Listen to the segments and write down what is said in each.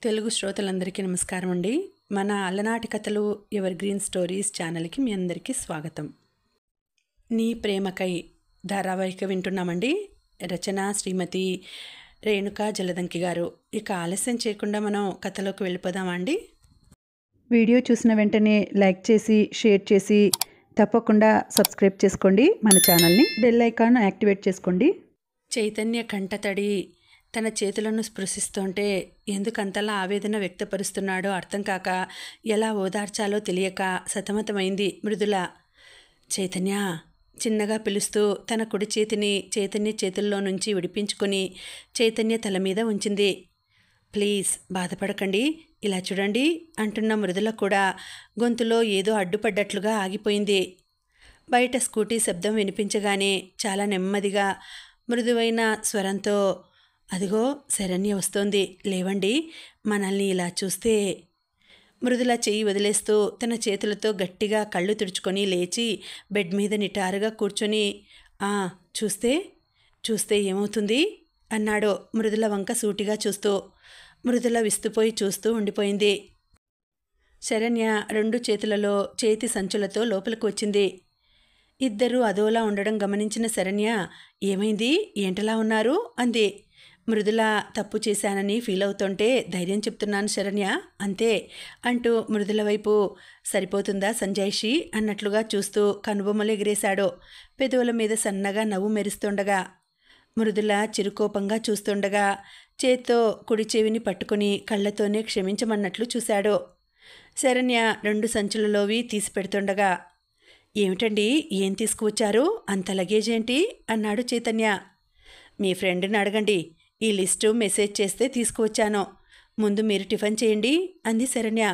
తెలుగు శ్రోతలందరికీ నమస్కారం అండి. మన అలనాటి కథలు ఎవర్ గ్రీన్ స్టోరీస్ ఛానల్కి మీ అందరికీ స్వాగతం. నీ ప్రేమకై ధారావాహిక వింటున్నామండి. రచన శ్రీమతి రేణుకా జలదంకి గారు. ఇక ఆలస్యం చేయకుండా మనం కథలోకి వెళ్ళిపోదామా అండి. వీడియో చూసిన వెంటనే లైక్ చేసి షేర్ చేసి తప్పకుండా సబ్స్క్రైబ్ చేసుకోండి. మన ఛానల్ని బెల్ ఐకాన్ యాక్టివేట్ చేసుకోండి. చైతన్య కంటతడి తన చేతులను స్పృశిస్తుంటే ఎందుకంతలా ఆవేదన వ్యక్తపరుస్తున్నాడో అర్థం కాక ఎలా ఓదార్చాలో తెలియక సతమతమైంది మృదుల. చైతన్య చిన్నగా పిలుస్తూ తన కుడి చేతిని చైతన్య చేతుల్లో నుంచి విడిపించుకొని చైతన్య తల మీద ఉంచింది. ప్లీజ్ బాధపడకండి, ఇలా చూడండి అంటున్న మృదుల కూడా గొంతులో ఏదో అడ్డుపడ్డట్లుగా ఆగిపోయింది. బయట స్కూటీ శబ్దం వినిపించగానే చాలా నెమ్మదిగా మృదువైన స్వరంతో, అదిగో శరణ్య వస్తోంది, లేవండి, మనల్ని ఇలా చూస్తే. మృదుల చెయ్యి వదిలేస్తూ తన చేతులతో గట్టిగా కళ్ళు తుడుచుకొని లేచి బెడ్ మీద నిటారుగా కూర్చొని, చూస్తే చూస్తే ఏమవుతుంది అన్నాడు మృదుల వంక సూటిగా చూస్తూ. మృదుల విస్తుపోయి చూస్తూ ఉండిపోయింది. శరణ్య రెండు చేతులలో చేతి సంచులతో లోపలికి వచ్చింది. ఇద్దరూ అదోలా ఉండడం గమనించిన శరణ్య, ఏమైంది, ఏంటలా ఉన్నారు అంది. మృదుల తప్పు చేశానని ఫీల్ అవుతుంటే ధైర్యం చెప్తున్నాను శరణ్య, అంతే అంటూ మృదుల వైపు సరిపోతుందా సంజాయిషి అన్నట్లుగా చూస్తూ కనుబొమ్మలు ఎగిరేశాడు. పెదవుల మీద సన్నగా నవ్వు మెరుస్తుండగా మృదుల చిరుకోపంగా చూస్తుండగా చేత్తో కుడి చెవిని పట్టుకుని కళ్ళతోనే క్షమించమన్నట్లు చూశాడు. శరణ్య రెండు సంచులలోవి తీసి పెడుతుండగా, ఏమిటండి, ఏం తీసుకువచ్చారు, అంత లగేజ్ ఏంటి అన్నాడు చైతన్య. మీ ఫ్రెండ్ని అడగండి, ఈ లిస్టు మెసేజ్ చేస్తే తీసుకువచ్చాను, ముందు మీరు టిఫిన్ చేయండి అంది శరణ్య.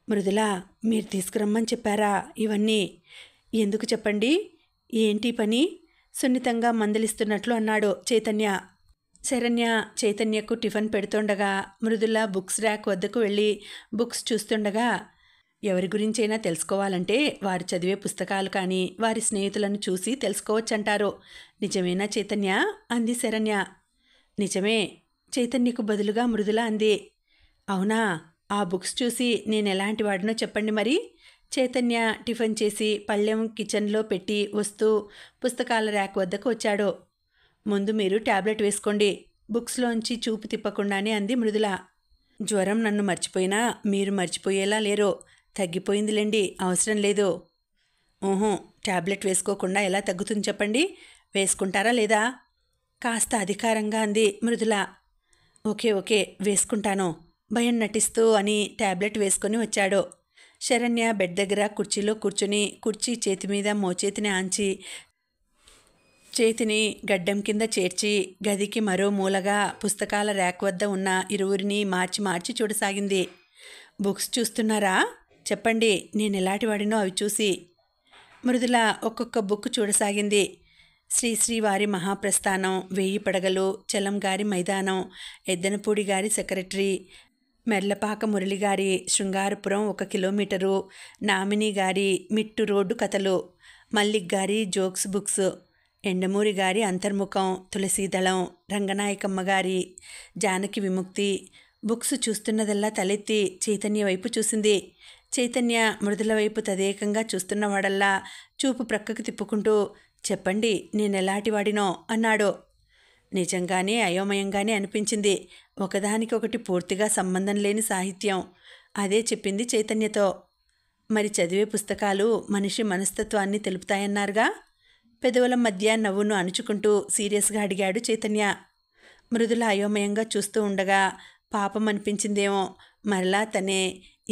మృదుల, మీరు తీసుకురమ్మని చెప్పారా ఇవన్నీ? ఎందుకు చెప్పండి, ఏంటి పని సున్నితంగా మందలిస్తున్నట్లు అన్నాడు చైతన్య. శరణ్య చైతన్యకు టిఫిన్ పెడుతుండగా మృదుల బుక్స్ ర్యాక్ వద్దకు వెళ్ళి బుక్స్ చూస్తుండగా, ఎవరి గురించైనా తెలుసుకోవాలంటే వారు చదివే పుస్తకాలు కానీ వారి స్నేహితులను చూసి తెలుసుకోవచ్చంటారు, నిజమేనా చైతన్య అంది శరణ్య. నిజమే చైతన్యకు బదులుగా మృదుల అంది. అవునా, ఆ బుక్స్ చూసి నేను ఎలాంటి వాడినో చెప్పండి మరి. చైతన్య టిఫిన్ చేసి పళ్ళెం కిచెన్లో పెట్టి వస్తూ పుస్తకాల ర్యాక్ వద్దకు వచ్చాడు. ముందు మీరు ట్యాబ్లెట్ వేసుకోండి, బుక్స్లోంచి చూపు తిప్పకుండానే అంది మృదుల. జ్వరం నన్ను మర్చిపోయినా మీరు మర్చిపోయేలా లేరు, తగ్గిపోయిందిలేండి, అవసరం లేదు. ట్యాబ్లెట్ వేసుకోకుండా ఎలా తగ్గుతుంది చెప్పండి, వేసుకుంటారా లేదా కాస్త అధికారంగా అంది మృదుల. ఓకే వేసుకుంటాను భయం నటిస్తూ అని ట్యాబ్లెట్ వేసుకొని వచ్చాడు. శరణ్య బెడ్ దగ్గర కుర్చీలో కూర్చుని కుర్చీ చేతి మీద మోచేతిని ఆంచి చేతిని గడ్డం కింద చేర్చి గదికి మరో మూలగా పుస్తకాల ర్యాక్ వద్ద ఉన్న ఇరువురిని మార్చి మార్చి చూడసాగింది. బుక్స్ చూస్తున్నారా, చెప్పండి నేను ఎలాంటి వాడినో అవి చూసి. మృదుల ఒక్కొక్క బుక్ చూడసాగింది. శ్రీశ్రీ వారి మహాప్రస్థానం, 1000 పడగలు, చలం గారి మైదానం, ఎద్దనపూడి గారి సెక్రటరీ, మెర్లపాక మురళి గారి శృంగారపురం 1 కిలోమీటరు, నామిని గారి మిట్టు రోడ్డు కథలు, మల్లిక్ గారి జోక్స్ బుక్స్, ఎండమూరి గారి అంతర్ముఖం, తులసీదళం, రంగనాయకమ్మ గారి జానకి విముక్తి. బుక్స్ చూస్తున్నదల్లా తలెత్తి చైతన్య వైపు చూసింది. చైతన్య మృదుల వైపు తదేకంగా చూస్తున్నవాడల్లా చూపు ప్రక్కకు తిప్పుకుంటూ, చెప్పండి నేను ఎలాంటి వాడినో అన్నాడు. నిజంగానే అయోమయంగానే అనిపించింది. ఒకదానికొకటి పూర్తిగా సంబంధం లేని సాహిత్యం. అదే చెప్పింది చైతన్యతో. మరి చదివే పుస్తకాలు మనిషి మనస్తత్వాన్ని తెలుపుతాయన్నారుగా. పెదవుల మధ్య నవ్వును అణుచుకుంటూ సీరియస్గా అడిగాడు చైతన్య. మృదుల అయోమయంగా చూస్తూ ఉండగా పాపం అనిపించిందేమో. మరలా తనే,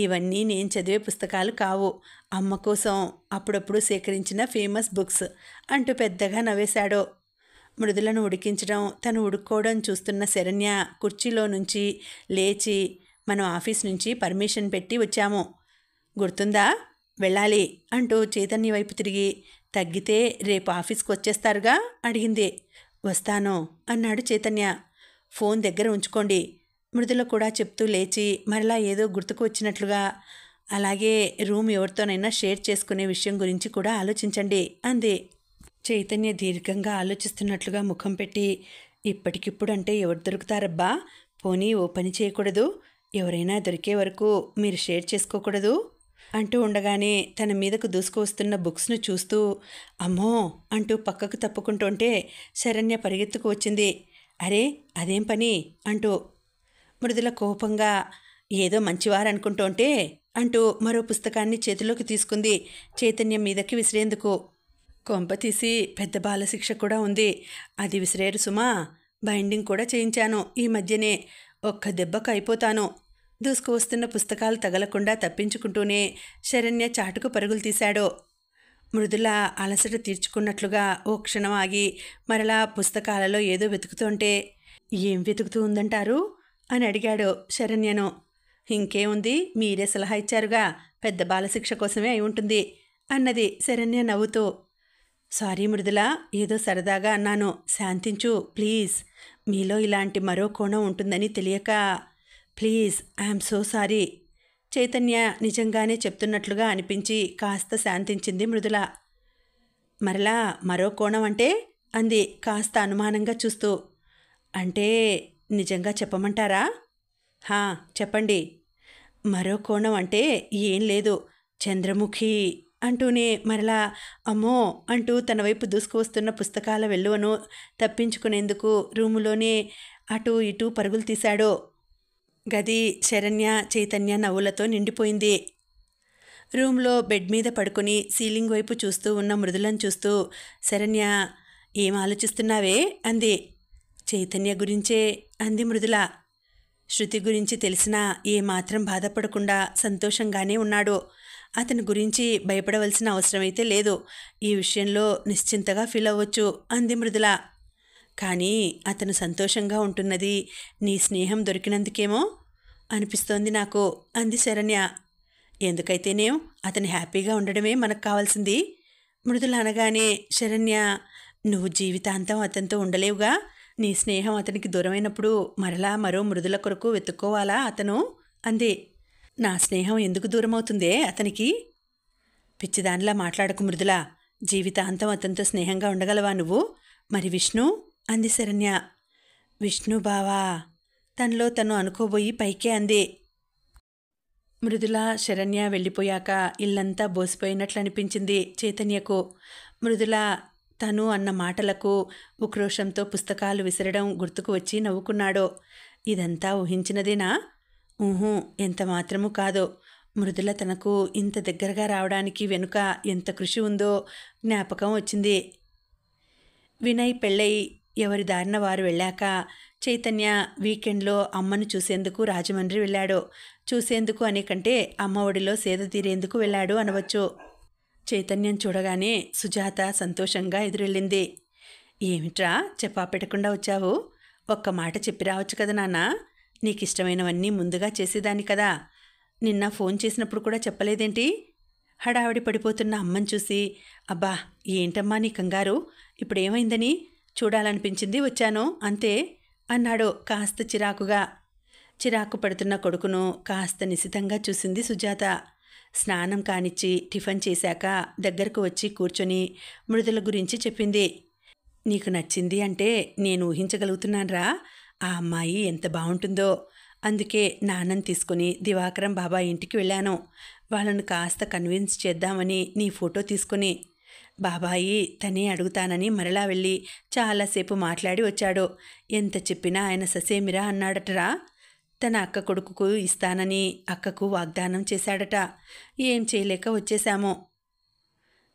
ఇవన్నీ నేను చదివే పుస్తకాలు కావు, అమ్మ కోసం అప్పుడప్పుడు సేకరించిన ఫేమస్ బుక్స్ అంటూ పెద్దగా నవ్వేశాడు. మృదులను ఉడికించడం తను ఉడుక్కోవడం చూస్తున్న శరణ్య కుర్చీలో నుంచి లేచి, మనం ఆఫీస్ నుంచి పర్మిషన్ పెట్టి వచ్చాము, గుర్తుందా, వెళ్ళాలి అంటూ చైతన్య వైపు తిరిగి, తగ్గితే రేపు ఆఫీస్కి వచ్చేస్తారుగా అడిగింది. వస్తాను అన్నాడు చైతన్య. ఫోన్ దగ్గర ఉంచుకోండి మృదుల కూడా చెప్తూ లేచి మరలా ఏదో గుర్తుకు వచ్చినట్లుగా, అలాగే రూమ్ ఎవరితోనైనా షేర్ చేసుకునే విషయం గురించి కూడా ఆలోచించండి అంది. చైతన్య దీర్ఘంగా ఆలోచిస్తున్నట్లుగా ముఖం పెట్టి, ఇప్పటికిప్పుడు అంటే ఎవరు దొరుకుతారబ్బా, పోనీ ఓ పని చేయకూడదు, ఎవరైనా దొరికే వరకు మీరు షేర్ చేసుకోకూడదు అంటూ ఉండగానే తన మీదకు దూసుకువస్తున్న బుక్స్ను చూస్తూ అమ్మో అంటూ పక్కకు తప్పుకుంటుంటే శరణ్య పరిగెత్తుకు వచ్చింది. అరే అదేం పని అంటూ. మృదుల కోపంగా ఏదో మంచివారనుకుంటుంటే అంటూ మరో పుస్తకాన్ని చేతిలోకి తీసుకుంది చైతన్యం మీదకి విసిరేందుకు. కొంప తీసి పెద్ద బాలశిక్ష కూడా ఉంది, అది విసిరేరు సుమా. బైండింగ్ కూడా చేయించాను ఈ మధ్యనే, ఒక్క దెబ్బకు అయిపోతాను. దూసుకువస్తున్న పుస్తకాలు తగలకుండా తప్పించుకుంటూనే శరణ్య చాటుకు పరుగులు తీశాడు. మృదుల అలసట తీర్చుకున్నట్లుగా ఓ క్షణం ఆగి మరలా పుస్తకాలలో ఏదో వెతుకుతుంటే ఏం వెతుకుతూ ఉందంటారు అని అడిగాడు శరణ్యను. ఇంకేముంది, మీరే సలహా ఇచ్చారుగా, పెద్ద బాలశిక్ష కోసమే అయి ఉంటుంది అన్నది శరణ్య నవ్వుతూ. సారీ మృదుల, ఏదో సరదాగా అన్నాను, శాంతించు ప్లీజ్. మీలో ఇలాంటి మరో కోణం ఉంటుందని తెలియక. Please I'm so sorry. Chaitanya నిజంగానే చెప్తున్నట్లుగా అనిపించి కాస్త శాంతించింది మృదుల. మరలా మరో కోణం అంటే అంది కాస్త అనుమానంగా చూస్తూ. అంటే నిజంగా చెప్పమంటారా? హా చెప్పండి. మరో కోణం అంటే ఏం లేదు, చంద్రముఖి అంటూనే మరలా అమ్మో అంటూ తన వైపు దూసుకువస్తున్న పుస్తకాల వెల్లువను తప్పించుకునేందుకు రూములోనే అటూ ఇటూ పరుగులు తీశాడు. గది శరణ్య చైతన్య నవ్వులతో నిండిపోయింది. రూమ్లో బెడ్ మీద పడుకుని సీలింగ్ వైపు చూస్తూ ఉన్న మృదులను చూస్తూ శరణ్య ఏం ఆలోచిస్తున్నావే అంది. చైతన్య గురించే అంది మృదుల. శృతి గురించి తెలిసినా ఏమాత్రం బాధపడకుండా సంతోషంగానే ఉన్నాడు. అతని గురించి భయపడవలసిన అవసరమైతే లేదు, ఈ విషయంలో నిశ్చింతగా ఫీల్ అవ్వచ్చు అంది మృదుల. కానీ అతను సంతోషంగా ఉంటున్నది నీ స్నేహం దొరికినందుకేమో అనిపిస్తోంది నాకు అంది శరణ్య. ఎందుకైతేనేం అతను హ్యాపీగా ఉండడమే మనకు కావాల్సింది. మృదుల అనగానే శరణ్య నువ్వు జీవితాంతం అతనితో ఉండలేవుగా, నీ స్నేహం అతనికి దూరమైనప్పుడు మరలా మరో మృదుల కొరకు వెతుక్కోవాలా అతను అంది. నా స్నేహం ఎందుకు దూరమవుతుందే అతనికి? పిచ్చిదానిలా మాట్లాడకు మృదుల, జీవితాంతం అతనితో స్నేహంగా ఉండగలవా నువ్వు? మరి విష్ణు అంది శరణ్య. విష్ణు బావా తనలో తను అనుకోబోయి పైకే అంది. మృదుల శరణ్య వెళ్ళిపోయాక ఇల్లంతా బోసిపోయినట్లు అనిపించింది చైతన్యకు. మృదుల తను అన్న మాటలకు ఉక్రోషంతో పుస్తకాలు విసరడం గుర్తుకు వచ్చి నవ్వుకున్నాడు. ఇదంతా ఊహించినదేనా? ఊహు, ఎంత మాత్రమూ కాదు. మృదుల తనకు ఇంత దగ్గరగా రావడానికి వెనుక ఎంత కృషి ఉందో జ్ఞాపకం వచ్చింది. వినయ్ పెళ్ళై ఎవరి దారిన వారు వెళ్ళాక చైతన్య వీకెండ్లో అమ్మను చూసేందుకు రాజమండ్రి వెళ్ళాడు. చూసేందుకు అనే కంటే అమ్మ ఒడిలో సేద తీరేందుకు వెళ్ళాడు అనవచ్చు. చైతన్యం చూడగానే సుజాత సంతోషంగా ఎదురెళ్ళింది. ఏమిట్రా చెప్పా పెట్టకుండా వచ్చావు? ఒక్క మాట చెప్పి రావచ్చు కదా నాన్న, నీకిష్టమైనవన్నీ ముందుగా చేసేదాన్ని కదా. నిన్న ఫోన్ చేసినప్పుడు కూడా చెప్పలేదేంటి? హడావిడి పడిపోతున్న అమ్మని చూసి అబ్బా ఏంటమ్మా నీ కంగారు, ఇప్పుడేమైందని చూడాలనిపించింది వచ్చాను అంతే అన్నాడు కాస్త చిరాకుగా. చిరాకు పడుతున్న కొడుకును కాస్త నిశితంగా చూసింది సుజాత. స్నానం కానిచ్చి టిఫిన్ చేశాక దగ్గరకు వచ్చి కూర్చొని మృదుల గురించి చెప్పింది. నీకు నచ్చింది అంటే నేను ఊహించగలుగుతున్నాన్రా, ఆ అమ్మాయి ఎంత బాగుంటుందో. అందుకే నాన్నని తీసుకుని దివాకరం బాబాయ్ ఇంటికి వెళ్ళాను. వాళ్ళను కాస్త కన్విన్స్ చేద్దామని నీ ఫోటో తీసుకుని. బాబాయి తనే అడుగుతానని మరలా వెళ్ళి చాలాసేపు మాట్లాడి వచ్చాడు. ఎంత చెప్పినా ఆయన ససేమిరా అన్నాడటరా. తన అక్క కొడుకుకు ఇస్తానని అక్కకు వాగ్దానం చేశాడట. ఏం చేయలేక వచ్చేశాము.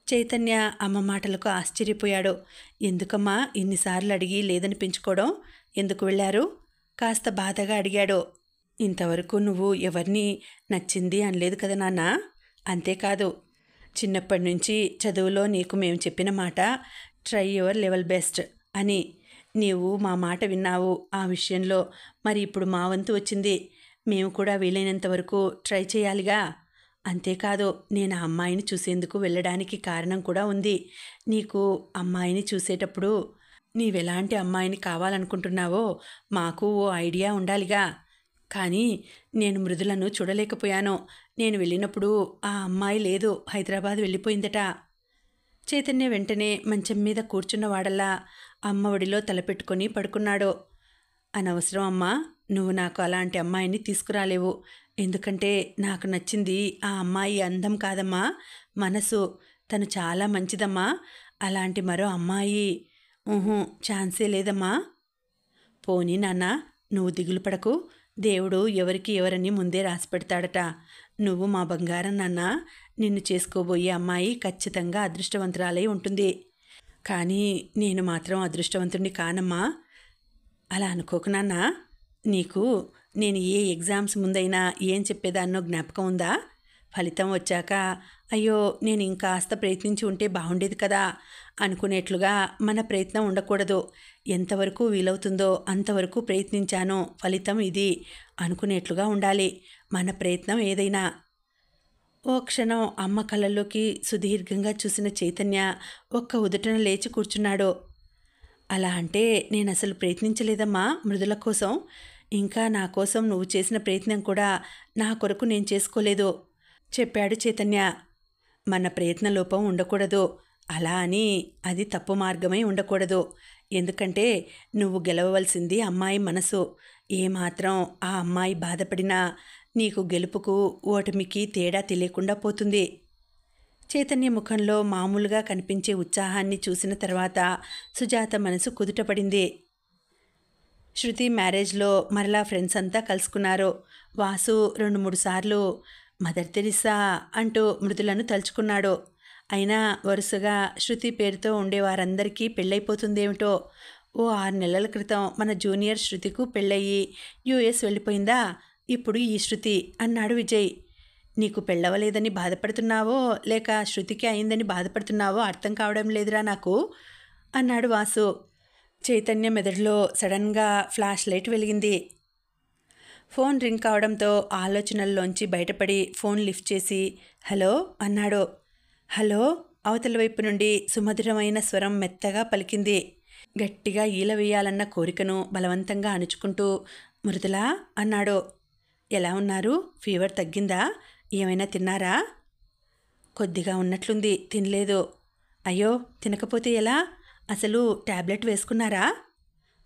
చైతన్య అమ్మ మాటలకు ఆశ్చర్యపోయాడు. ఎందుకమ్మా ఇన్నిసార్లు అడిగి లేదనిపించుకోవడం? ఎందుకు వెళ్ళారు? కాస్త బాధగా అడిగాడు. ఇంతవరకు నువ్వు ఎవరిని నచ్చింది అనలేదు కదా నాన్న. అంతేకాదు, చిన్నప్పటి నుంచి చదువులో నీకు మేము చెప్పిన మాట ట్రై యువర్ లెవెల్ బెస్ట్ అని. నీవు మా మాట విన్నావు ఆ విషయంలో. మరి ఇప్పుడు మా వంతు వచ్చింది, మేము కూడా వీలైనంత వరకు ట్రై చేయాలిగా. అంతేకాదు, నేను ఆ అమ్మాయిని చూసేందుకు వెళ్ళడానికి కారణం కూడా ఉంది. నీకు అమ్మాయిని చూసేటప్పుడు నీవెలాంటి అమ్మాయిని కావాలనుకుంటున్నావో మాకు ఓ ఐడియా ఉండాలిగా. కానీ నేను మృదులను చూడలేకపోయాను. నేను వెళ్ళినప్పుడు ఆ అమ్మాయి లేదు, హైదరాబాద్ వెళ్ళిపోయిందట. చైతన్య వెంటనే మంచం మీద కూర్చున్నవాడల్లా అమ్మ ఒడిలో తలపెట్టుకొని పడుకున్నాడు. అనవసరం అమ్మా, నువ్వు నాకు అలాంటి అమ్మాయిని తీసుకురాలేవు. ఎందుకంటే నాకు నచ్చింది ఆ అమ్మాయి అందం కాదమ్మా, మనసు. తను చాలా మంచిదమ్మా. అలాంటి మరో అమ్మాయి ఛాన్సే లేదమ్మా. పోనీ నాన్న, నువ్వు దిగులు పడకు. దేవుడు ఎవరికి ఎవరని ముందే రాసి పెడతాడట. నువ్వు మా బంగారం నాన్న. నిన్ను చేసుకోబోయే అమ్మాయి ఖచ్చితంగా అదృష్టవంతురాలై ఉంటుంది. కానీ నేను మాత్రం అదృష్టవంతుడిని కానమ్మా. అలా అనుకోకు నాన్న. నీకు నేను ఏ ఎగ్జామ్స్ ముందైనా ఏం చెప్పేదాన్నో జ్ఞాపకం ఉందా? ఫలితం వచ్చాక అయ్యో నేను ఇంకాస్త ప్రయత్నించి ఉంటే బాగుండేది కదా అనుకునేట్లుగా మన ప్రయత్నం ఉండకూడదు. ఎంతవరకు వీలవుతుందో అంతవరకు ప్రయత్నించాను, ఫలితం ఇది అనుకునేట్లుగా ఉండాలి మన ప్రయత్నం ఏదైనా. ఓ క్షణం అమ్మ కళ్ళల్లోకి సుదీర్ఘంగా చూసిన చైతన్య ఒక్క ఉదుటన లేచి కూర్చున్నాడు. అలా అంటే నేను అసలు ప్రయత్నించలేదమ్మా మృదుల కోసం. ఇంకా నా కోసం నువ్వు చేసిన ప్రయత్నం కూడా నా కొరకు నేను చేసుకోలేదు చెప్పాడు చైతన్య. మన ప్రయత్న లోపం ఉండకూడదు. అలా అని అది తప్పు మార్గమై ఉండకూడదు. ఎందుకంటే నువ్వు గెలవవలసింది అమ్మాయి మనసు. ఏమాత్రం ఆ అమ్మాయి బాధపడినా నీకు గెలుపుకు ఓటమికి తేడా తెలియకుండా పోతుంది. చైతన్య ముఖంలో మామూలుగా కనిపించే ఉత్సాహాన్ని చూసిన తర్వాత సుజాత మనసు కుదుటపడింది. శృతి మ్యారేజ్లో మరలా ఫ్రెండ్స్ అంతా కలుసుకున్నారు. వాసు 2-3 సార్లు మదర్ తెరిసా అంటూ మృదులను తలుచుకున్నాడు. అయినా వరుసగా శృతి పేరుతో ఉండేవారందరికీ పెళ్ళైపోతుందేమిటో. ఓ 6 నెలల క్రితం మన జూనియర్ శృతికు పెళ్ళయి యుఎస్ వెళ్ళిపోయిందా, ఇప్పుడు ఈ శృతి అన్నాడు విజయ్. నీకు పెళ్ళవలేదని బాధపడుతున్నావో లేక శృతికి అయిందని బాధపడుతున్నావో అర్థం కావడం లేదురా నాకు అన్నాడు వాసు. చైతన్య మెదడులో సడన్గా ఫ్లాష్ లైట్ వెలిగింది. ఫోన్ రింగ్ కావడంతో ఆలోచనల్లోంచి బయటపడి ఫోన్ లిఫ్ట్ చేసి హలో అన్నాడు. హలో అవతల వైపు నుండి సుమధురమైన స్వరం మెత్తగా పలికింది. గట్టిగా ఈల వేయాలన్న కోరికను బలవంతంగా అణుచుకుంటూ మృదులా అన్నాడు. ఎలా ఉన్నారు? ఫీవర్ తగ్గిందా? ఏమైనా తిన్నారా? కొద్దిగా ఉన్నట్లుంది, తినలేదు. అయ్యో తినకపోతే ఎలా? అసలు టాబ్లెట్ వేసుకున్నారా?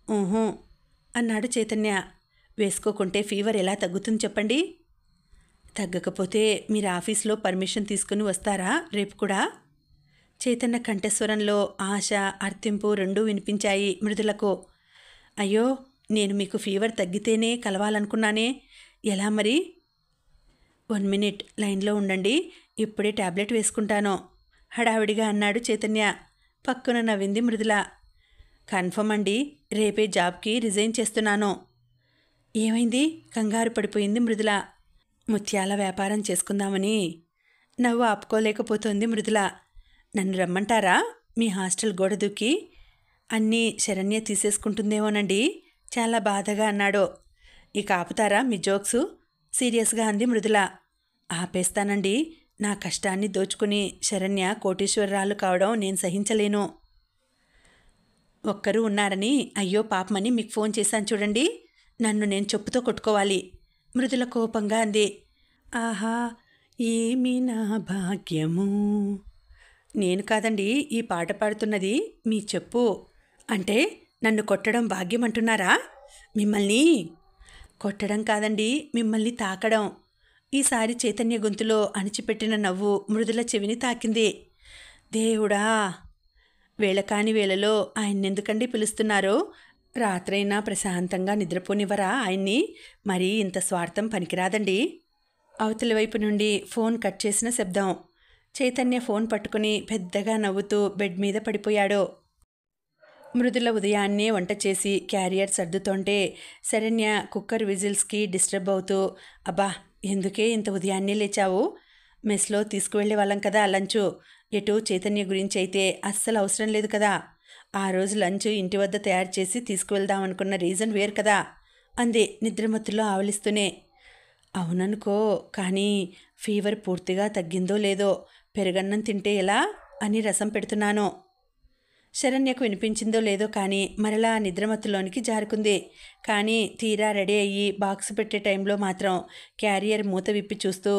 ఊహూ అన్నాడు చైతన్య. వేసుకోకుంటే ఫీవర్ ఎలా తగ్గుతుంది చెప్పండి? తగ్గకపోతే మీరు ఆఫీస్లో పర్మిషన్ తీసుకుని వస్తారా రేపు కూడా? చైతన్య కంఠస్వరంలో ఆశ, అర్థింపు రెండూ వినిపించాయి మృదులకు. అయ్యో నేను మీకు ఫీవర్ తగ్గితేనే కలవాలనుకున్నానే, ఎలా మరి? 1 మినిట్ లైన్లో ఉండండి, ఇప్పుడే టాబ్లెట్ వేసుకుంటాను హడావిడిగా అన్నాడు చైతన్య. పక్కన నవ్వింది మృదుల. కన్ఫర్మ్ అండి, రేపే జాబ్కి రిజైన్ చేస్తున్నాను. ఏమైంది? కంగారు పడిపోయింది మృదుల. ముత్యాల వ్యాపారం చేసుకుందామని. నవ్వు ఆపుకోలేకపోతోంది మృదుల. నన్ను రమ్మంటారా మీ హాస్టల్ గోడ దూకి? అన్నీ శరణ్య తీసేసుకుంటుందేమోనండి చాలా బాధగా అన్నాడు. ఇక ఆపుతారా మీ జోక్సు? సీరియస్గా అంది మృదుల. ఆపేస్తానండి. నా కష్టాన్ని దోచుకుని శరణ్య కోటీశ్వరరాలు కావడం నేను సహించలేను. ఒక్కరూ ఉన్నారని అయ్యో పాపమని మీకు ఫోన్ చేశాను చూడండి, నన్ను నేను చెప్పుతో కొట్టుకోవాలి మృదుల కోపంగా అంది. ఆహా ఏమి నా భాగ్యము. నేను కాదండి ఈ పాట పాడుతున్నది, మీ చెప్పు. అంటే నన్ను కొట్టడం భాగ్యం అంటున్నారా? మిమ్మల్ని కొట్టడం కాదండి, మిమ్మల్ని తాకడం. ఈసారి చైతన్య గొంతులో అణిచిపెట్టిన నవ్వు మృదుల చెవిని తాకింది. దేవుడా, వేళకాని వేళలో ఆయన్నెందుకండి పిలుస్తున్నారో? రాత్రైనా ప్రశాంతంగా నిద్రపోనివ్వరా ఆయన్ని? మరీ ఇంత స్వార్థం పనికిరాదండి. అవతలి వైపు నుండి ఫోన్ కట్ చేసిన శబ్దం. చైతన్య ఫోన్ పట్టుకుని పెద్దగా నవ్వుతూ బెడ్ మీద పడిపోయాడు. మృదుల ఉదయాన్నే వంట చేసి క్యారియర్ సర్దుతుంటే శరణ్య కుక్కర్ విజిల్స్కి డిస్టర్బ్ అవుతూ, అబ్బా ఎందుకే ఇంత ఉదయాన్నే లేచావు? మెస్లో తీసుకువెళ్ళే వాళ్ళం కదా లంచు. ఎటు చైతన్య గురించి అయితే అస్సలు అవసరం లేదు కదా. ఆ రోజు లంచ్ ఇంటి వద్ద తయారు చేసి తీసుకువెళ్దామనుకున్న రీజన్ వేరు కదా అంది నిద్రమత్తులో ఆవలిస్తూనే. అవుననుకో, కానీ ఫీవర్ పూర్తిగా తగ్గిందో లేదో పెరుగన్నం తింటే ఎలా అని రసం పెడుతున్నాను. శరణ్యకు వినిపించిందో లేదో కానీ మరలా నిద్రమత్తులోనికి జారుకుంది. కానీ తీరా రెడీ అయ్యి బాక్స్ పెట్టే టైంలో మాత్రం క్యారియర్ మూత విప్పి చూస్తూ,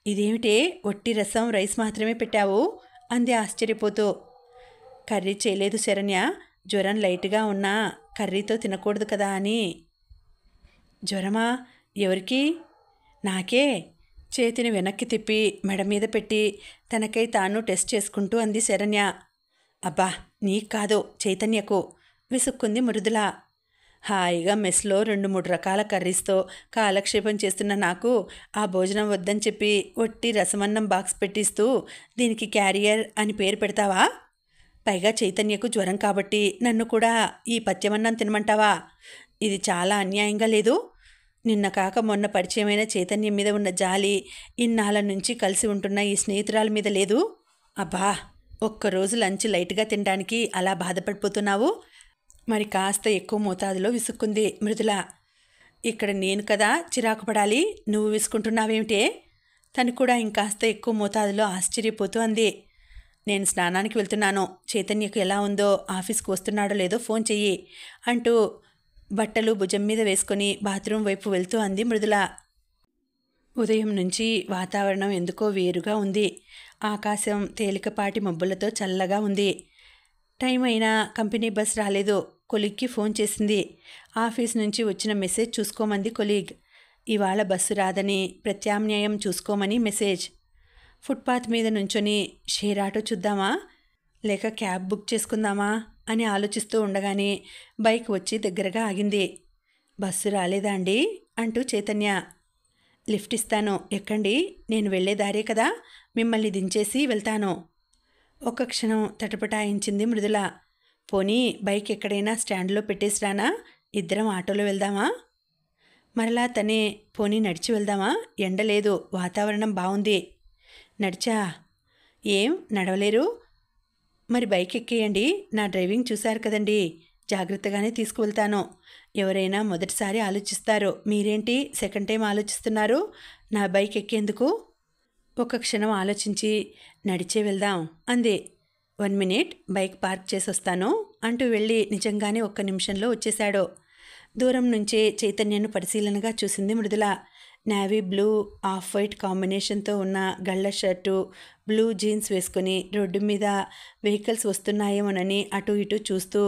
ఇదేమిటే ఒట్టి రసం రైస్ మాత్రమే పెట్టావు అంది ఆశ్చర్యపోతూ. కర్రీ చేయలేదు శరణ్య, జ్వరం లైట్గా ఉన్నా కర్రీతో తినకూడదు కదా అని. జ్వరమా? ఎవరికి? నాకే. చేతిని వెనక్కి తిప్పి మెడ మీద పెట్టి తనకై తాను టెస్ట్ చేసుకుంటూ అంది శరణ్య. అబ్బా, నీకు కాదు, చైతన్యకు విసుక్కుంది మృదుల. హాయిగా మెస్లో 2-3 రకాల కర్రీస్తో కాలక్షేపం చేస్తున్న నాకు ఆ భోజనం వద్దని చెప్పి ఒట్టి రసమన్నం బాక్స్ పెట్టిస్తూ దీనికి క్యారియర్ అని పేరు పెడతావా? పైగా చైతన్యకు జ్వరం కాబట్టి నన్ను కూడా ఈ పత్యమన్నం తినమంటావా? ఇది చాలా అన్యాయంగా లేదు? నిన్న కాక మొన్న పరిచయమైన చైతన్యం మీద ఉన్న జాలి ఇన్నాళ్ళ నుంచి కలిసి ఉంటున్న ఈ స్నేహితురాల మీద లేదు? అబ్బా, ఒక్కరోజు లంచ్ లైట్గా తినడానికి అలా బాధపడిపోతున్నావు? మరి కాస్త ఎక్కువ మోతాదులో విసుక్కుంది మృదుల. ఇక్కడ నేను కదా చిరాకు పడాలి, నువ్వు విసుకుంటున్నావేమిటే? తను కూడా ఇంకాస్త ఎక్కువ మోతాదులో ఆశ్చర్యపోతూ అంది. నేను స్నానానికి వెళ్తున్నాను, చైతన్యకు ఎలా ఉందో, ఆఫీస్కి వస్తున్నాడో లేదో ఫోన్ చెయ్యి అంటూ బట్టలు భుజం మీద వేసుకొని బాత్రూమ్ వైపు వెళ్తూ అంది మృదుల. ఉదయం నుంచి వాతావరణం ఎందుకో వేరుగా ఉంది. ఆకాశం తేలికపాటి మబ్బులతో చల్లగా ఉంది. టైం అయినా కంపెనీ బస్ రాలేదు. కొలీగ్కి ఫోన్ చేసింది. ఆఫీస్ నుంచి వచ్చిన మెసేజ్ చూసుకోమంది కొలీగ్. ఇవాళ బస్సు రాదని, ప్రత్యామ్నాయం చూసుకోమని మెసేజ్. ఫుట్పాత్ మీద నుంచొని షేర్ ఆటో చూద్దామా లేక క్యాబ్ బుక్ చేసుకుందామా అని ఆలోచిస్తూ ఉండగానే బైక్ వచ్చి దగ్గరగా ఆగింది. బస్సు రాలేదా అండి అంటూ చైతన్య. లిఫ్ట్ ఇస్తాను, ఎక్కండి, నేను వెళ్లే దారే కదా, మిమ్మల్ని దించేసి వెళ్తాను. ఒక్క క్షణం తటపటాయించింది మృదుల. పోనీ బైక్ ఎక్కడైనా స్టాండ్లో పెట్టేసిరానా, ఇద్దరం ఆటోలో వెళ్దామా? మరలా తనే, పోనీ నడిచి వెళ్దామా, ఎండలేదు, వాతావరణం బాగుంది. నడిచా? ఏం నడవలేరు? మరి బైక్ ఎక్కేయండి, నా డ్రైవింగ్ చూశారు కదండి, జాగ్రత్తగానే తీసుకువెళ్తాను. ఎవరైనా మొదటిసారి ఆలోచిస్తారు, మీరేంటి సెకండ్ టైం ఆలోచిస్తున్నారు నా బైక్ ఎక్కేందుకు? ఒక క్షణం ఆలోచించి నడిచే వెళ్దాం అంది. 1 మినిట్, బైక్ పార్క్ చేసి వస్తాను అంటూ వెళ్ళి నిజంగానే 1 నిమిషంలో వచ్చేశాడు. దూరం నుంచే చైతన్యను పరిశీలనగా చూసింది Mridula. Navy blue off white కాంబినేషన్తో ఉన్న గళ్ళ షర్టు, బ్లూ జీన్స్ వేసుకుని రోడ్డు మీద వెహికల్స్ వస్తున్నాయేమోనని అటు ఇటు చూస్తూ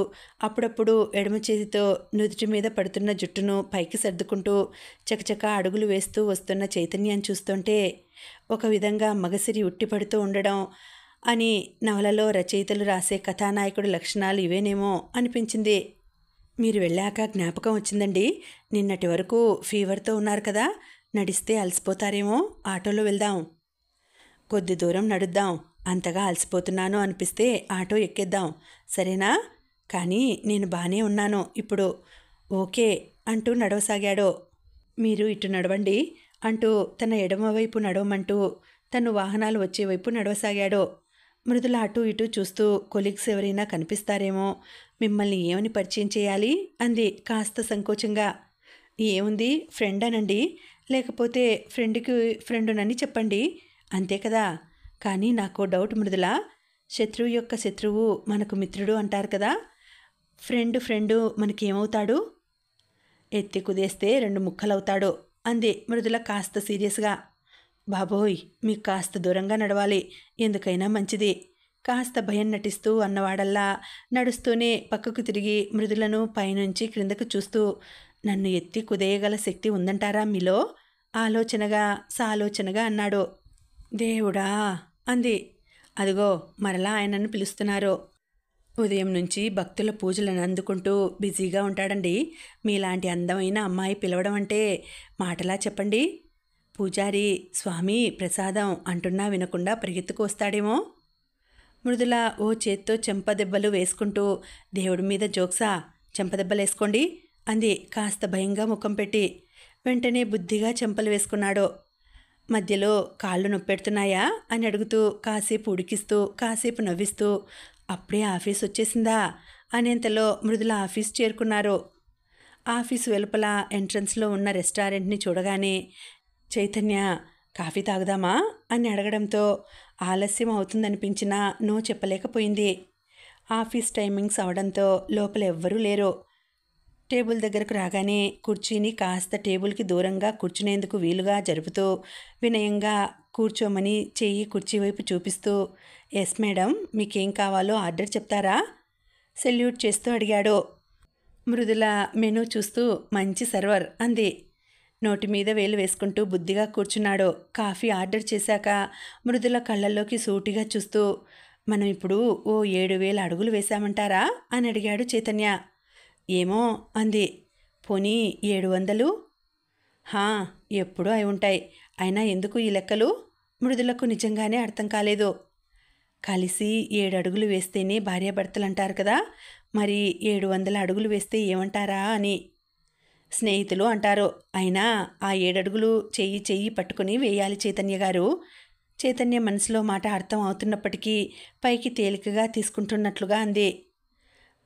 అప్పుడప్పుడు ఎడమ చేతితో నుదుటి మీద పడుతున్న జుట్టును పైకి సర్దుకుంటూ చకచకా అడుగులు వేస్తూ వస్తున్న చైతన్యాన్ని చూస్తుంటే ఒక విధంగా మగసిరి ఉట్టిపడుతూ ఉండడం అని నవలలో రచయితలు రాసే కథానాయకుడి లక్షణాలు ఇవేనేమో అనిపించింది. మీరు వెళ్ళాక జ్ఞాపకం వచ్చిందండి, నిన్నటి వరకు ఫీవర్తో ఉన్నారు కదా, నడిస్తే అలసిపోతారేమో, ఆటోలో వెళ్దాం. కొద్ది దూరం నడుద్దాం, అంతగా అలసిపోతున్నాను అనిపిస్తే ఆటో ఎక్కేద్దాం, సరేనా? కానీ నేను బాగానే ఉన్నాను ఇప్పుడు. ఓకే అంటూ నడవసాగాడు. మీరు ఇటు నడవండి అంటూ తన ఎడమవైపు నడవమంటూ తను వాహనాలు వచ్చేవైపు నడవసాగాడు. మృదుల అటు ఇటు చూస్తూ కొలీగ్స్ ఎవరైనా కనిపిస్తారేమో, మిమ్మల్ని ఏమని పరిచయం చేయాలి అంది కాస్త సంకోచంగా. ఏముంది, ఫ్రెండ్ అనండి, లేకపోతే ఫ్రెండ్కి ఫ్రెండునని చెప్పండి, అంతే కదా. కానీ నాకు డౌట్ మృదుల, శత్రువు యొక్క శత్రువు మనకు మిత్రుడు అంటారు కదా, ఫ్రెండు మనకేమవుతాడు? ఎత్తి కుదేస్తే 2 ముక్కలవుతాడు అంది మృదుల కాస్త సీరియస్గా. బాబోయ్, మీకు కాస్త దూరంగా నడవాలి, ఎందుకైనా మంచిది, కాస్త భయం నటిస్తూ అన్నవాడల్లా నడుస్తూనే పక్కకు తిరిగి మృదులను పైనుంచి క్రిందకు చూస్తూ, నన్ను ఎత్తి కుదేయగల శక్తి ఉందంటారా మీలో? సాలోచనగా అన్నాడు. దేవుడా అంది. అదిగో మరలా ఆయనను పిలుస్తున్నారు. ఉదయం నుంచి భక్తుల పూజలను అందుకుంటూ బిజీగా ఉంటాడండి. మీలాంటి అందమైన అమ్మాయి పిలవడం అంటే మాటలా చెప్పండి. పూజారి స్వామి ప్రసాదం అంటున్నా వినకుండా పరిగెత్తుకు వస్తాడేమో. మృదుల ఓ చేత్తో చెంపదెబ్బలు వేసుకుంటూ, దేవుడి మీద జోక్సా, చెంపదెబ్బలేసుకోండి అంది కాస్త భయంగా ముఖం పెట్టి. వెంటనే బుద్ధిగా చెంపలు వేసుకున్నాడు. మధ్యలో కాళ్ళు నొప్పెడుతున్నాయా అని అడుగుతూ కాసేపు ఉడికిస్తూ కాసేపు నవ్విస్తూ, అప్పుడే ఆఫీస్ వచ్చేసిందా అనేంతలో మృదుల ఆఫీస్ చేరుకున్నారు. ఆఫీసు వెలుపల ఎంట్రన్స్లో ఉన్న రెస్టారెంట్ని చూడగానే చైతన్య కాఫీ తాగుదామా అని అడగడంతో ఆలస్యం అవుతుందనిపించినా నో చెప్పలేకపోయింది. ఆఫీస్ టైమింగ్స్ అవడంతో లోపల ఎవ్వరూ లేరు. టేబుల్ దగ్గరకు రాగానే కుర్చీని కాస్త టేబుల్కి దూరంగా కూర్చునేందుకు వీలుగా జరుపుతూ వినయంగా కూర్చోమని చెయ్యి కుర్చీ వైపు చూపిస్తూ, ఎస్ మేడం, మీకేం కావాలో ఆర్డర్ చెప్తారా? సెల్యూట్ చేస్తూ అడిగాడు. మృదుల మెనూ చూస్తూ మంచి సర్వర్ అంది. నోటి మీద వేలు వేసుకుంటూ బుద్ధిగా కూర్చున్నాడు. కాఫీ ఆర్డర్ చేశాక మృదుల కళ్ళల్లోకి సూటిగా చూస్తూ, మనం ఇప్పుడు ఓ 7,000 అడుగులు వేశామంటారా అని అడిగాడు చైతన్య. ఏమో అంది. పోనీ 700? హా, ఎప్పుడూ అయి ఉంటాయి. అయినా ఎందుకు ఈ లెక్కలు? మృదులకు నిజంగానే అర్థం కాలేదు. కలిసి 7 అడుగులు వేస్తేనే భార్యాభర్తలు అంటారు కదా, మరి 700 అడుగులు వేస్తే ఏమంటారా అని. స్నేహితులు అంటారు. అయినా ఆ 7 అడుగులు చెయ్యి చెయ్యి పట్టుకుని వేయాలి చైతన్య గారు. చైతన్య మనసులో మాట అర్థం అవుతున్నప్పటికీ పైకి తేలికగా తీసుకుంటున్నట్లుగా అంది.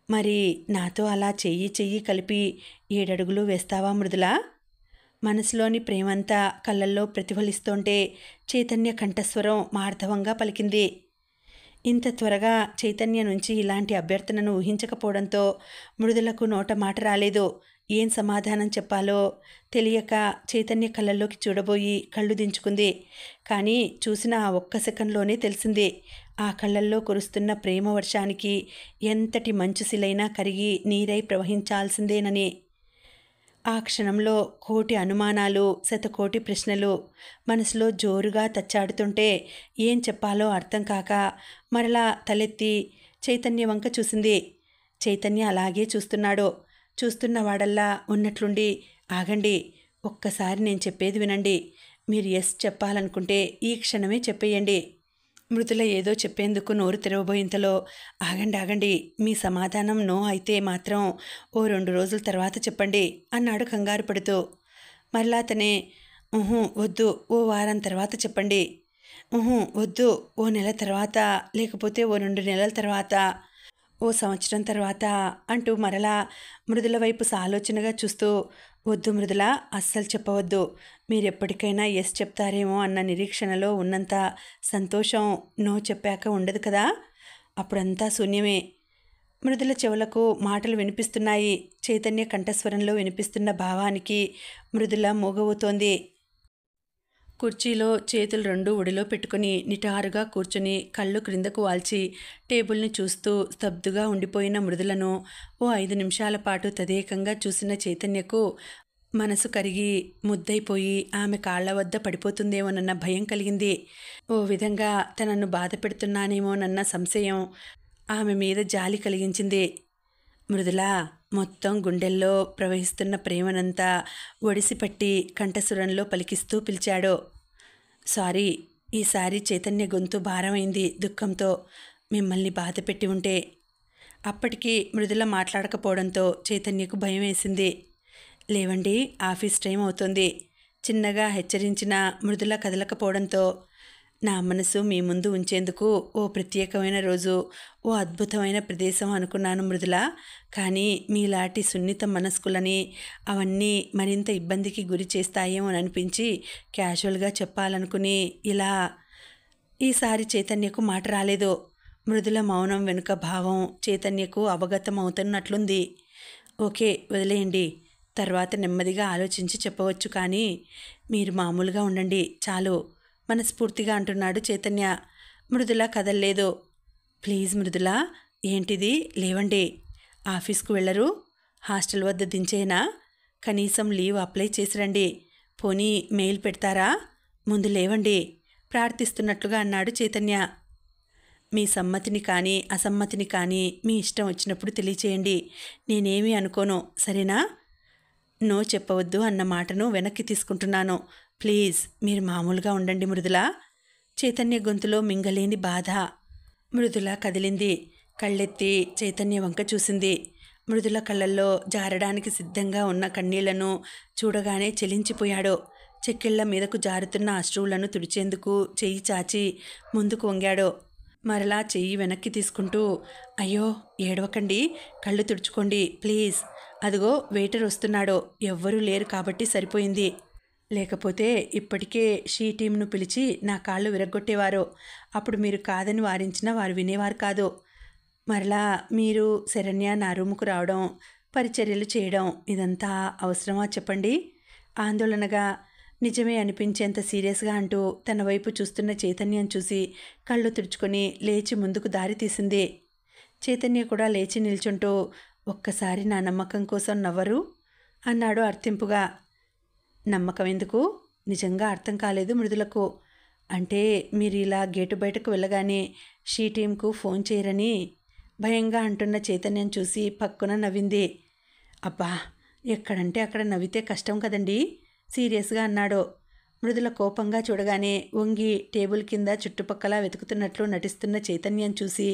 మరి నాతో అలా చెయ్యి చెయ్యి కలిపి 7 అడుగులు వేస్తావా మృదులా? మనసులోని ప్రేమంతా కళ్ళల్లో ప్రతిఫలిస్తుంటే చైతన్య కంఠస్వరం మార్ధవంగా పలికింది. ఇంత త్వరగా చైతన్య నుంచి ఇలాంటి అభ్యర్థనను ఊహించకపోవడంతో మృదులకు నోట మాట రాలేదు. ఏం సమాధానం చెప్పాలో తెలియక చైతన్య కళ్ళల్లోకి చూడబోయి కళ్ళు దించుకుంది. కానీ చూసిన ఆ ఒక్క సెకండ్లోనే తెలిసింది, ఆ కళ్ళల్లో కురుస్తున్న ప్రేమ వర్షానికి ఎంతటి మంచుశిలైనా కరిగి నీరై ప్రవహించాల్సిందేనని. ఆ క్షణంలో కోటి అనుమానాలు, శతకోటి ప్రశ్నలు మనసులో జోరుగా తచ్చాడుతుంటే ఏం చెప్పాలో అర్థం కాక మరలా తలెత్తి చైతన్య వంక చూసింది. చైతన్య అలాగే చూస్తున్నాడు. చూస్తున్నవాడల్లా ఉన్నట్లుండి, ఆగండి, ఒక్కసారి నేను చెప్పేది వినండి. మీరు ఎస్ చెప్పాలనుకుంటే ఈ క్షణమే చెప్పేయండి. మృదుల ఏదో చెప్పేందుకు నోరు తెరవబోయింతలో, ఆగండి, మీ సమాధానం నో అయితే మాత్రం ఓ 2 రోజుల తర్వాత చెప్పండి అన్నాడు కంగారు పడుతూ. మరలా అతనే, వద్దు, ఓ వారం తర్వాత చెప్పండి. వద్దు, ఓ నెల తర్వాత, లేకపోతే ఓ 2 నెలల తర్వాత, ఓ సంవత్సరం తర్వాత అంటూ మరలా మృదుల వైపు సాలోచనగా చూస్తూ, వద్దు మృదుల, అస్సలు చెప్పవద్దు. మీరెప్పటికైనా ఎస్ చెప్తారేమో అన్న నిరీక్షణలో ఉన్నంత సంతోషం నో చెప్పాక ఉండదు కదా, అప్పుడంతా శూన్యమే. మృదుల చెవులకు మాటలు వినిపిస్తున్నాయి. చైతన్య కంఠస్వరంలో వినిపిస్తున్న భావానికి మృదుల మూగవుతోంది. కుర్చీలో చేతులు 2 ఒడిలో పెట్టుకుని నిటారుగా కూర్చుని కళ్ళు క్రిందకు వాల్చి టేబుల్ని చూస్తూ స్తబ్దుగా ఉండిపోయిన మృదులను ఓ 5 నిమిషాల పాటు తదేకంగా చూసిన చైతన్యకు మనసు కరిగి ముద్దైపోయి ఆమె కాళ్ల వద్ద పడిపోతుందేమోనన్న భయం కలిగింది. ఓ విధంగా తనను బాధ పెడుతున్నానేమోనన్న సంశయం ఆమె మీద జాలి కలిగించింది. మృదులా, మొత్తం గుండెల్లో ప్రవహిస్తున్న ప్రేమనంతా ఒడిసిపట్టి కంఠసురంలో పలికిస్తూ పిలిచాడు. సారీ, ఈసారి చైతన్య గొంతు భారమైంది దుఃఖంతో. మిమ్మల్ని బాధ పెట్టి ఉంటే. అప్పటికి మృదుల మాట్లాడకపోవడంతో చైతన్యకు భయం వేసింది. లేవండి, ఆఫీస్ టైం అవుతుంది. చిన్నగా హెచ్చరించిన మృదుల కదలకపోవడంతో, నా మనసు మీ ముందు ఉంచేందుకు ఓ ప్రత్యేకమైన రోజు, ఓ అద్భుతమైన ప్రదేశం అనుకున్నాను మృదుల. కానీ మీలాంటి సున్నిత మనస్కులని అవన్నీ మరింత ఇబ్బందికి గురి చేస్తాయేమో అనిపించి క్యాజువల్గా చెప్పాలనుకుని ఇలా. ఈసారి చైతన్యకు మాట రాలేదు. మృదుల మౌనం వెనుక భావం చైతన్యకు అవగతం అవుతున్నట్లుంది. ఓకే, వదిలేయండి, తర్వాత నెమ్మదిగా ఆలోచించి చెప్పవచ్చు. కానీ మీరు మామూలుగా ఉండండి చాలు, మనస్ఫూర్తిగా అంటున్నాడు చైతన్య. మృదుల కదల్లేదు. ప్లీజ్ మృదుల, ఏంటిది, లేవండి. ఆఫీస్కు వెళ్ళరు? హాస్టల్ వద్ద దించేనా? కనీసం లీవ్ అప్లై చేసి రండి. పోనీ మెయిల్ పెడతారా? ముందు లేవండి, ప్రార్థిస్తున్నట్లుగా అన్నాడు చైతన్య. మీ సమ్మతిని కానీ అసమ్మతిని కానీ మీ ఇష్టం వచ్చినప్పుడు తెలియచేయండి. నేనేమీ అనుకోను, సరేనా? నో చెప్పవద్దు అన్న మాటను వెనక్కి తీసుకుంటున్నాను. ప్లీజ్ మీరు మామూలుగా ఉండండి మృదుల. చైతన్య గొంతులో మింగలేని బాధ. మృదుల కదిలింది. కళ్ళెత్తి చైతన్య వంక చూసింది. మృదుల కళ్ళల్లో జారడానికి సిద్ధంగా ఉన్న కన్నీళ్లను చూడగానే చెలించిపోయాడు. చెక్కిళ్ల మీదకు జారుతున్న అశ్రువులను తుడిచేందుకు చెయ్యి చాచి ముందుకు వంగాడు. మరలా చెయ్యి వెనక్కి తీసుకుంటూ, అయ్యో ఏడవకండి, కళ్ళు తుడుచుకోండి ప్లీజ్. అదిగో వెయిటర్ వస్తున్నాడు. ఎవ్వరూ లేరు కాబట్టి సరిపోయింది. లేకపోతే ఇప్పటికే షీ టీంను పిలిచి నా కాళ్ళు విరగ్గొట్టేవారు. అప్పుడు మీరు కాదని వారించినా వారు వినేవారు కాదు. మరలా మీరు శరణ్య నా రూముకు రావడం, పరిచర్యలు చేయడం, ఇదంతా అవసరమా చెప్పండి? ఆందోళనగా, నిజమే అనిపించేంత సీరియస్గా అంటూ తన వైపు చూస్తున్న చైతన్యం చూసి కళ్ళు తుడుచుకొని లేచి ముందుకు దారి తీసింది. చైతన్య కూడా లేచి నిల్చుంటూ, ఒక్కసారి నా నమ్మకం కోసం నవ్వరు అన్నాడు అర్థింపుగా. నమ్మకం ఎందుకు? నిజంగా అర్థం కాలేదు మృదులకు. అంటే మీరు ఇలా గేటు బయటకు వెళ్ళగానే షీ టీంకు ఫోన్ చేయరని భయంగా అంటున్న చైతన్యం చూసి పక్కున నవ్వింది. అబ్బా, ఎక్కడంటే అక్కడ నవ్వితే కష్టం కదండి, సీరియస్గా అన్నాడు. మృదుల కోపంగా చూడగానే వంగి టేబుల్ కింద చుట్టుపక్కల వెతుకుతున్నట్లు నటిస్తున్న చైతన్యం చూసి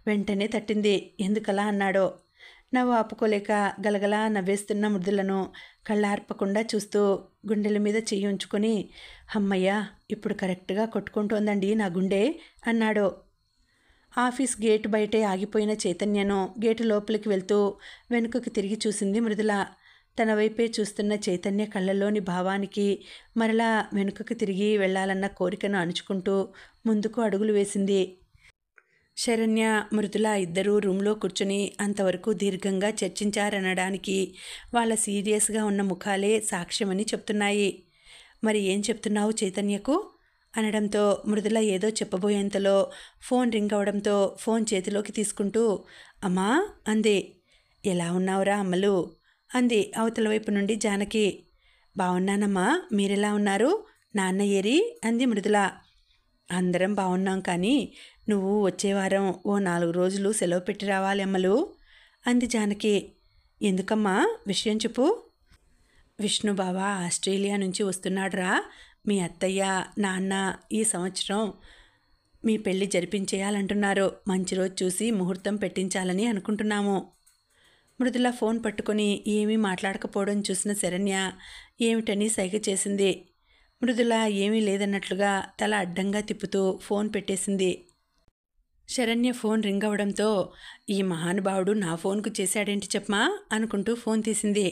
వెంటనే తట్టింది. ఎందుకలా అన్నాడో. నవ్వు ఆపుకోలేక గలగలా నవ్వేస్తున్న మృదులను కళ్ళార్పకుండా చూస్తూ గుండెల మీద చెయ్యి ఉంచుకొని, అమ్మయ్య, ఇప్పుడు కరెక్ట్గా కొట్టుకుంటోందండి నా గుండె అన్నాడు. ఆఫీస్ గేటు బయటే ఆగిపోయిన చైతన్యను గేటు లోపలికి వెళ్తూ వెనుకకు తిరిగి చూసింది మృదుల. తన వైపే చూస్తున్న చైతన్య కళ్ళల్లోని భావానికి మరలా వెనుకకు తిరిగి వెళ్లాలన్న కోరికను అణుచుకుంటూ ముందుకు అడుగులు వేసింది. శరణ్య, మృదుల ఇద్దరూ రూమ్లో కూర్చుని అంతవరకు దీర్ఘంగా చర్చించారనడానికి వాళ్ళ సీరియస్గా ఉన్న ముఖాలే సాక్ష్యమని చెప్తున్నాయి. మరి ఏం చెప్తున్నావు చైతన్యకు అనడంతో మృదుల ఏదో చెప్పబోయేంతలో ఫోన్ రింగ్ అవడంతో ఫోన్ చేతిలోకి తీసుకుంటూ అమ్మా అంది. ఎలా ఉన్నావురా అమ్మలు అంది అవతల వైపు నుండి జానకి. బాగున్నానమ్మా, మీరెలా ఉన్నారు? నాన్న ఏరి అంది మృదుల. అందరం బాగున్నాం, కానీ నువ్వు వచ్చే వారం ఓ 4 రోజులు సెలవు పెట్టి రావాలి అమ్మలు అంది జానకి. ఎందుకమ్మా, విషయం చెప్పు. విష్ణుబావ ఆస్ట్రేలియా నుంచి వస్తున్నాడురా. మీ అత్తయ్య నాన్న ఈ సంవత్సరం మీ పెళ్లి జరిపించేయాలంటున్నారు. మంచి రోజు చూసి ముహూర్తం పెట్టించాలని అనుకుంటున్నాము. మృదుల ఫోన్ పట్టుకొని ఏమీ మాట్లాడకపోవడం చూసిన శరణ్య ఏమిటని సైగ చేసింది. మృదుల ఏమీ లేదన్నట్లుగా తల అడ్డంగా తిప్పుతూ ఫోన్ పెట్టేసింది. శరణ్య ఫోన్ రింగ్ అవడంతో ఈ మహానుభావుడు నా ఫోన్కు చేశాడేంటి చెప్పమా అనుకుంటూ ఫోన్ తీసింది.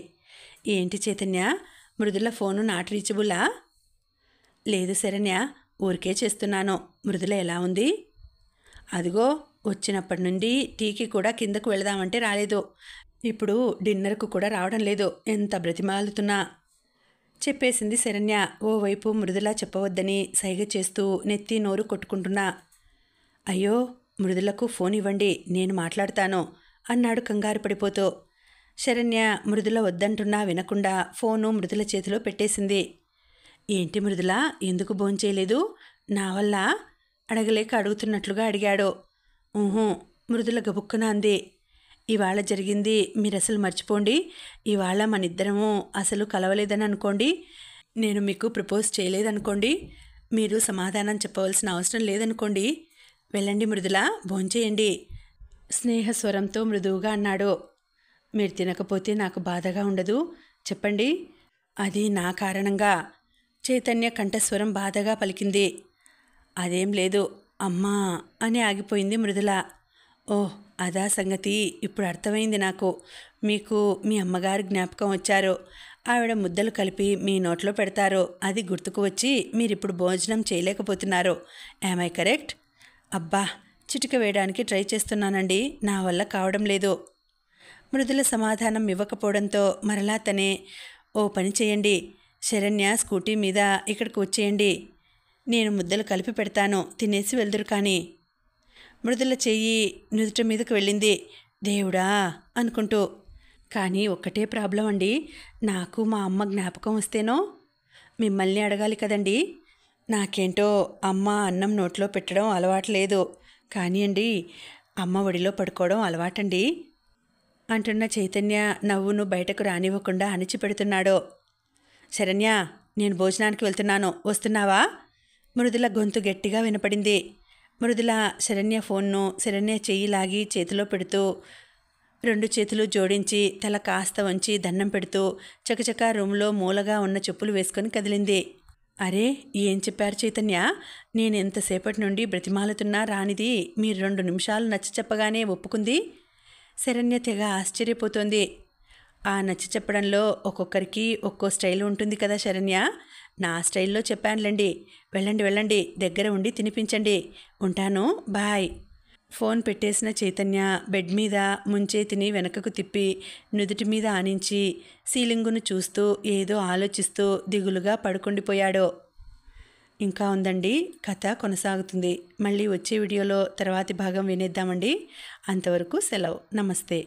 ఏంటి చైతన్య, మృదుల ఫోను నాట్ రీచబులా? లేదు శరణ్య, ఊరికే చేస్తున్నాను. మృదుల ఎలా ఉంది? అదిగో వచ్చినప్పటి నుండి టీకి కూడా కిందకు వెళదామంటే రాలేదు. ఇప్పుడు డిన్నర్కు కూడా రావడం లేదు, ఎంత బ్రతిమాలుతున్నా చెప్పేసింది శరణ్య. ఓవైపు మృదుల చెప్పవద్దని సైగ చేస్తూ నెత్తి నోరు కొట్టుకుంటున్నా. అయ్యో, మృదులకు ఫోన్ ఇవ్వండి, నేను మాట్లాడతాను అన్నాడు కంగారు పడిపోతూ. శరణ్య మృదుల వద్దంటున్నా వినకుండా ఫోను మృదుల చేతిలో పెట్టేసింది. ఏంటి మృదుల, ఎందుకు భోంచేయలేదు? నా వల్ల అడగలేక అడుగుతున్నట్లుగా అడిగాడు. ఊహూ, మృదుల గబుక్కున అంది. ఇవాళ జరిగింది మీరు అసలు మర్చిపోండి. ఇవాళ మనిద్దరము అసలు కలవలేదని అనుకోండి. నేను మీకు ప్రపోజ్ చేయలేదనుకోండి. మీరు సమాధానం చెప్పవలసిన అవసరం లేదనుకోండి. వెళ్ళండి మృదుల, భోంచేయండి స్నేహస్వరంతో మృదువుగా అన్నాడు. మీరు తినకపోతే నాకు బాధగా ఉండదు, చెప్పండి. అది నా కారణంగా. చైతన్య కంఠస్వరం బాధగా పలికింది. అదేం లేదు అమ్మా అని ఆగిపోయింది మృదుల. ఓహ్, అదా సంగతి, ఇప్పుడు అర్థమైంది నాకు. మీకు మీ అమ్మగారు జ్ఞాపకం వచ్చారు. ఆవిడ ముద్దలు కలిపి మీ నోట్లో పెడతారు. అది గుర్తుకు వచ్చి మీరిప్పుడు భోజనం చేయలేకపోతున్నారు. Am I correct? అబ్బా, చిటిక వేయడానికి ట్రై చేస్తున్నానండి, నా వల్ల కావడం లేదు. మృదుల సమాధానం ఇవ్వకపోవడంతో మరలా తనే, ఓ పని చేయండి, శరణ్య స్కూటీ మీద ఇక్కడికి వచ్చేయండి, నేను ముద్దలు కలిపి పెడతాను, తినేసి వెళ్దురు కానీ. మృదుల చెయ్యి నుదుటి మీదకు వెళ్ళింది. దేవుడా అనుకుంటూ. కానీ ఒక్కటే ప్రాబ్లం అండి, నాకు మా అమ్మ జ్ఞాపకం వస్తేనో మిమ్మల్ని అడగాలి కదండి. నాకేంటో అమ్మ అన్నం నోట్లో పెట్టడం అలవాట్లేదు, కానీ అండి అమ్మ ఒడిలో పడుకోవడం అలవాటండి అంటున్న చైతన్య నవ్వును బయటకు రానివ్వకుండా అణిచిపెడుతున్నాడు. శరణ్య, నేను భోజనానికి వెళ్తున్నాను, వస్తున్నావా? మృదుల గొంతు గట్టిగా వినపడింది. మృదుల శరణ్య ఫోన్ను శరణ్య చెయ్యి లాగి చేతిలో పెడుతూ 2 చేతులు జోడించి తల కాస్త వంచి దండం పెడుతూ చకచకా రూమ్లో మూలగా ఉన్న చెప్పులు వేసుకొని కదిలింది. అరే, ఏం చెప్పారు చైతన్య? నేను ఎంతసేపటి నుండి బ్రతిమాలుతున్నా రానిది మీరు 2 నిమిషాలు నచ్చ చెప్పగానే ఒప్పుకుంది. శరణ్య తెగ ఆశ్చర్యపోతోంది. ఆ నచ్చ చెప్పడంలో ఒక్కొక్కరికి ఒక్కో స్టైల్ ఉంటుంది కదా శరణ్య. నా స్టైల్లో చెప్పానులేండి. వెళ్ళండి వెళ్ళండి, దగ్గర ఉండి తినిపించండి. ఉంటాను, బాయ్. ఫోన్ పెట్టేసిన చైతన్య బెడ్ మీద ముంచేతిని వెనకకు తిప్పి నుదుటి మీద ఆనించి సీలింగును చూస్తూ ఏదో ఆలోచిస్తూ దిగులుగా పడుకుండిపోయాడు. ఇంకా ఉందండి, కథ కొనసాగుతుంది. మళ్ళీ వచ్చే వీడియోలో తర్వాతి భాగం వినేద్దామండి. అంతవరకు సెలవు. నమస్తే.